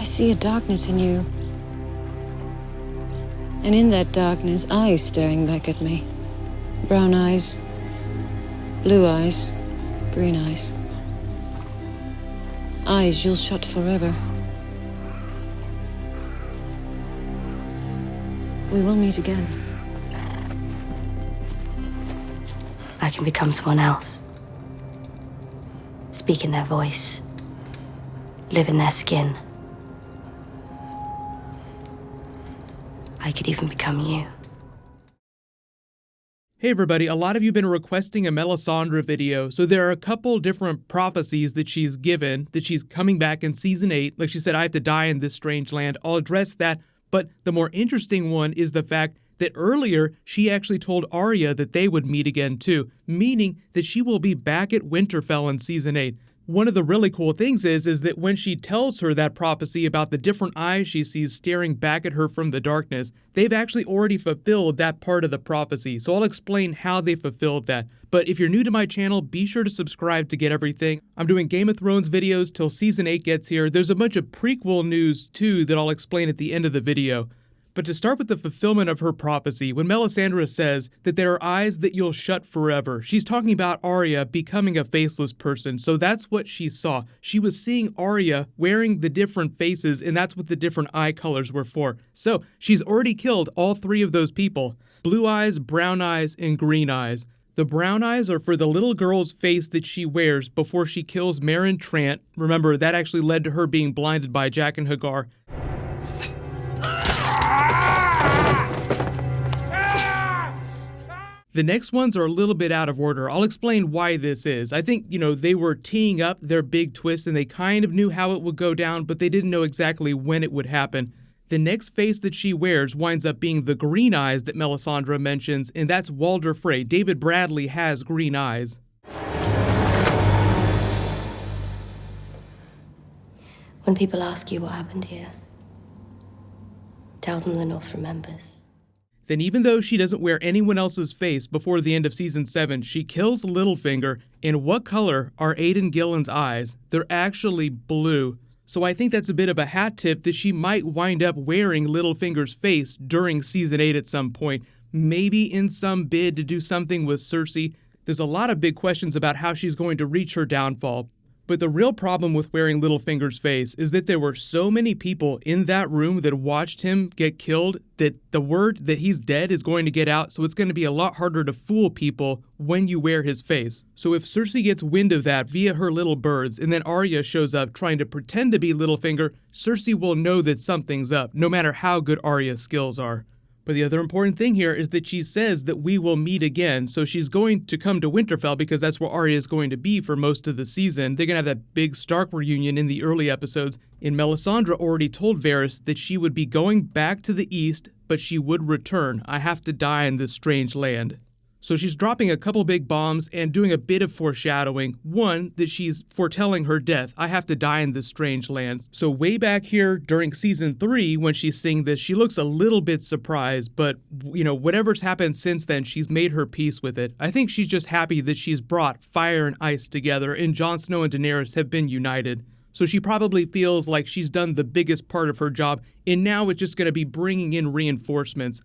I see a darkness in you. And in that darkness, eyes staring back at me. Brown eyes, blue eyes, green eyes. Eyes you'll shut forever. We will meet again. I can become someone else. Speak in their voice. Live in their skin. I could even become you. Hey everybody, a lot of you have been requesting a Melisandre video, so there are a couple different prophecies that she's given, that she's coming back in Season 8. Like she said, I have to die in this strange land. I'll address that, but the more interesting one is the fact that earlier she actually told Arya that they would meet again too, meaning that she will be back at Winterfell in Season 8. One of the really cool things is that when she tells her that prophecy about the different eyes she sees staring back at her from the darkness, they've actually already fulfilled that part of the prophecy. So I'll explain how they fulfilled that. But if you're new to my channel, be sure to subscribe to get everything. I'm doing Game of Thrones videos till Season 8 gets here. There's a bunch of prequel news too that I'll explain at the end of the video. But to start with the fulfillment of her prophecy, when Melisandre says that there are eyes that you'll shut forever, she's talking about Arya becoming a faceless person. So that's what she saw. She was seeing Arya wearing the different faces, and that's what the different eye colors were for. So she's already killed all three of those people. Blue eyes, brown eyes, and green eyes. The brown eyes are for the little girl's face that she wears before she kills Meryn Trant. Remember, that actually led to her being blinded by Jack and Hagar. The next ones are a little bit out of order. I'll explain why this is. I think, they were teeing up their big twist and they kind of knew how it would go down, but they didn't know exactly when it would happen. The next face that she wears winds up being the green eyes that Melisandre mentions, and that's Walder Frey. David Bradley has green eyes. When people ask you what happened here, tell them the North remembers. Then even though she doesn't wear anyone else's face before the end of Season 7, she kills Littlefinger. And what color are Aidan Gillen's eyes? They're actually blue. So I think that's a bit of a hat tip that she might wind up wearing Littlefinger's face during Season 8 at some point. Maybe in some bid to do something with Cersei. There's a lot of big questions about how she's going to reach her downfall. But the real problem with wearing Littlefinger's face is that there were so many people in that room that watched him get killed that the word that he's dead is going to get out, so it's going to be a lot harder to fool people when you wear his face. So if Cersei gets wind of that via her little birds, and then Arya shows up trying to pretend to be Littlefinger, Cersei will know that something's up, no matter how good Arya's skills are. But the other important thing here is that she says that we will meet again, so she's going to come to Winterfell because that's where Arya is going to be for most of the season. They're going to have that big Stark reunion in the early episodes, and Melisandre already told Varys that she would be going back to the east, but she would return. I have to die in this strange land. So she's dropping a couple big bombs and doing a bit of foreshadowing. One, that she's foretelling her death. I have to die in this strange land. So way back here during Season 3, when she's saying this, she looks a little bit surprised, but whatever's happened since then, she's made her peace with it. I think she's just happy that she's brought fire and ice together, and Jon Snow and Daenerys have been united. So she probably feels like she's done the biggest part of her job, and now it's just going to be bringing in reinforcements.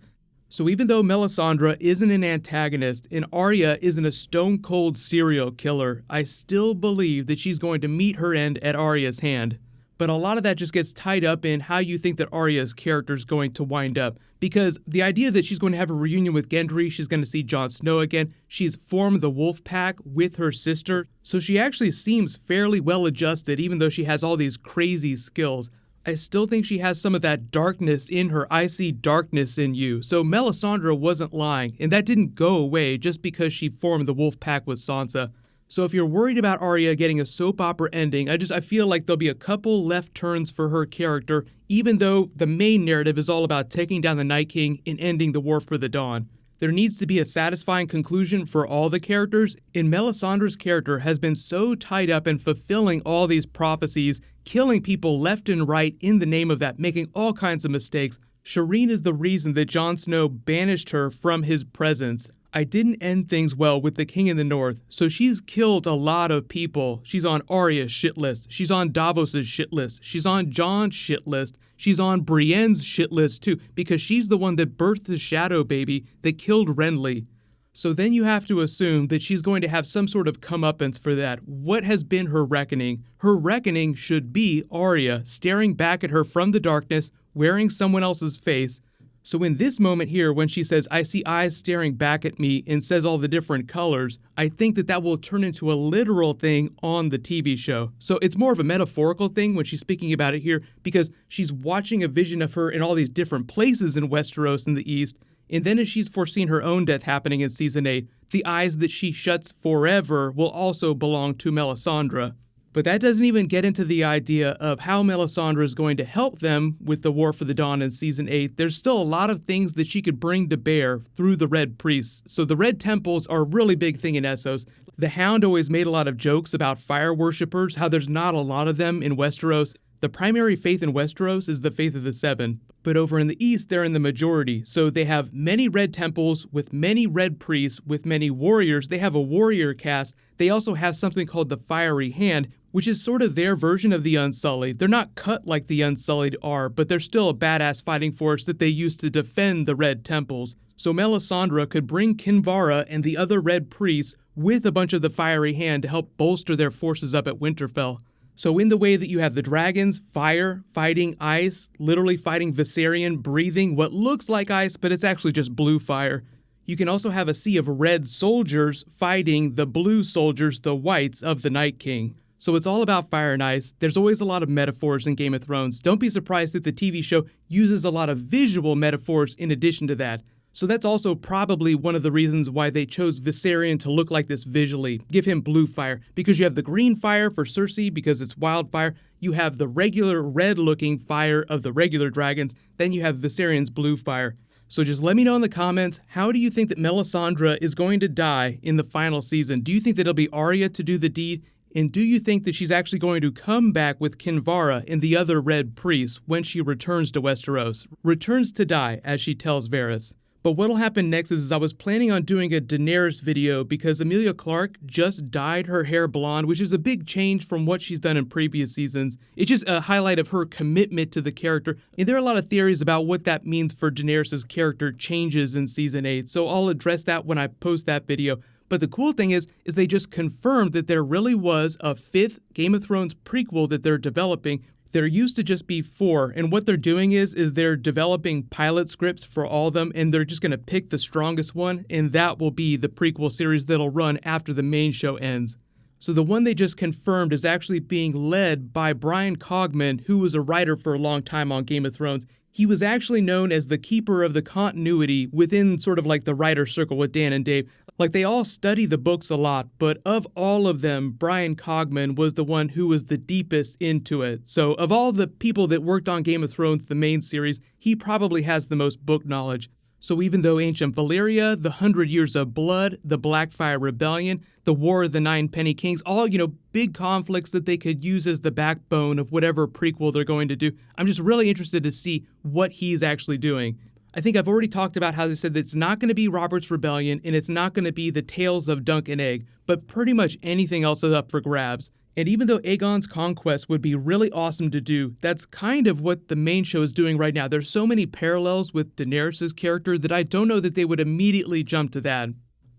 So even though Melisandre isn't an antagonist and Arya isn't a stone-cold serial killer, I still believe that she's going to meet her end at Arya's hand. But a lot of that just gets tied up in how you think that Arya's character is going to wind up. Because the idea that she's going to have a reunion with Gendry, she's going to see Jon Snow again, she's formed the Wolf Pack with her sister, so she actually seems fairly well adjusted even though she has all these crazy skills. I still think she has some of that darkness in her. I see darkness in you. So Melisandre wasn't lying, and that didn't go away just because she formed the Wolf Pack with Sansa. So if you're worried about Arya getting a soap opera ending, I feel like there'll be a couple left turns for her character, even though the main narrative is all about taking down the Night King and ending the War for the Dawn. There needs to be a satisfying conclusion for all the characters, and Melisandre's character has been so tied up in fulfilling all these prophecies, killing people left and right in the name of that, making all kinds of mistakes. Shireen is the reason that Jon Snow banished her from his presence. I didn't end things well with the King in the North, so she's killed a lot of people. She's on Arya's shit list. She's on Davos's shit list. She's on Jon's shit list. She's on Brienne's shit list too, because she's the one that birthed the Shadow Baby that killed Renly. So then you have to assume that she's going to have some sort of comeuppance for that. What has been her reckoning? Her reckoning should be Arya staring back at her from the darkness, wearing someone else's face. So in this moment here, when she says, "I see eyes staring back at me," and says all the different colors, I think that that will turn into a literal thing on the TV show. So it's more of a metaphorical thing when she's speaking about it here, because she's watching a vision of her in all these different places in Westeros in the East. And then as she's foreseen her own death happening in Season 8, the eyes that she shuts forever will also belong to Melisandre. But that doesn't even get into the idea of how Melisandre is going to help them with the War for the Dawn in Season 8. There's still a lot of things that she could bring to bear through the Red Priests. So the Red Temples are a really big thing in Essos. The Hound always made a lot of jokes about fire worshippers, how there's not a lot of them in Westeros. The primary faith in Westeros is the faith of the Seven, but over in the East, they're in the majority. So they have many red temples with many red priests, with many warriors. They have a warrior caste. They also have something called the Fiery Hand, which is sort of their version of the Unsullied. They're not cut like the Unsullied are, but they're still a badass fighting force that they used to defend the red temples. So Melisandre could bring Kinvara and the other red priests with a bunch of the Fiery Hand to help bolster their forces up at Winterfell. So in the way that you have the dragons, fire, fighting ice, literally fighting Viserion, breathing what looks like ice, but it's actually just blue fire. You can also have a sea of red soldiers fighting the blue soldiers, the whites of the Night King. So it's all about fire and ice. There's always a lot of metaphors in Game of Thrones. Don't be surprised that the TV show uses a lot of visual metaphors in addition to that. So that's also probably one of the reasons why they chose Viserion to look like this visually. Give him blue fire, because you have the green fire for Cersei because it's wildfire. You have the regular red-looking fire of the regular dragons. Then you have Viserion's blue fire. So just let me know in the comments, how do you think that Melisandre is going to die in the final season? Do you think that it'll be Arya to do the deed? And do you think that she's actually going to come back with Kinvara and the other red priests when she returns to Westeros? Returns to die, as she tells Varys. But what'll happen next is I was planning on doing a Daenerys video because Emilia Clarke just dyed her hair blonde, which is a big change from what she's done in previous seasons. It's just a highlight of her commitment to the character. And there are a lot of theories about what that means for Daenerys' character changes in Season 8, so I'll address that when I post that video. But the cool thing is they just confirmed that there really was a 5th Game of Thrones prequel that they're developing. There used to just be 4, and what they're doing is they're developing pilot scripts for all of them, and they're just going to pick the strongest one, and that will be the prequel series that'll run after the main show ends. So the one they just confirmed is actually being led by Brian Cogman, who was a writer for a long time on Game of Thrones. He was actually known as the keeper of the continuity within sort of like the writer circle with Dan and Dave. Like, they all study the books a lot, but of all of them, Brian Cogman was the one who was the deepest into it. So of all the people that worked on Game of Thrones, the main series, he probably has the most book knowledge. So even though Ancient Valyria, the 100 Years of Blood, the Blackfire Rebellion, the War of the Nine Penny Kings, all, big conflicts that they could use as the backbone of whatever prequel they're going to do, I'm just really interested to see what he's actually doing. I think I've already talked about how they said that it's not going to be Robert's Rebellion, and it's not going to be the Tales of Dunk and Egg, but pretty much anything else is up for grabs. And even though Aegon's conquest would be really awesome to do, that's kind of what the main show is doing right now. There's so many parallels with Daenerys' character that I don't know that they would immediately jump to that.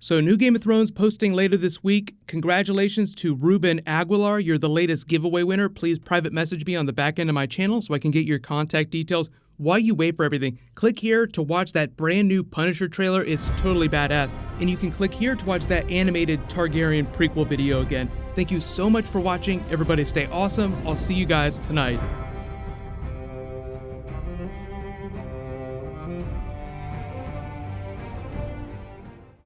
So new Game of Thrones posting later this week. Congratulations to Ruben Aguilar. You're the latest giveaway winner. Please private message me on the back end of my channel so I can get your contact details. While you wait for everything, click here to watch that brand new Punisher trailer. It's totally badass. And you can click here to watch that animated Targaryen prequel video again. Thank you so much for watching. Everybody stay awesome. I'll see you guys tonight.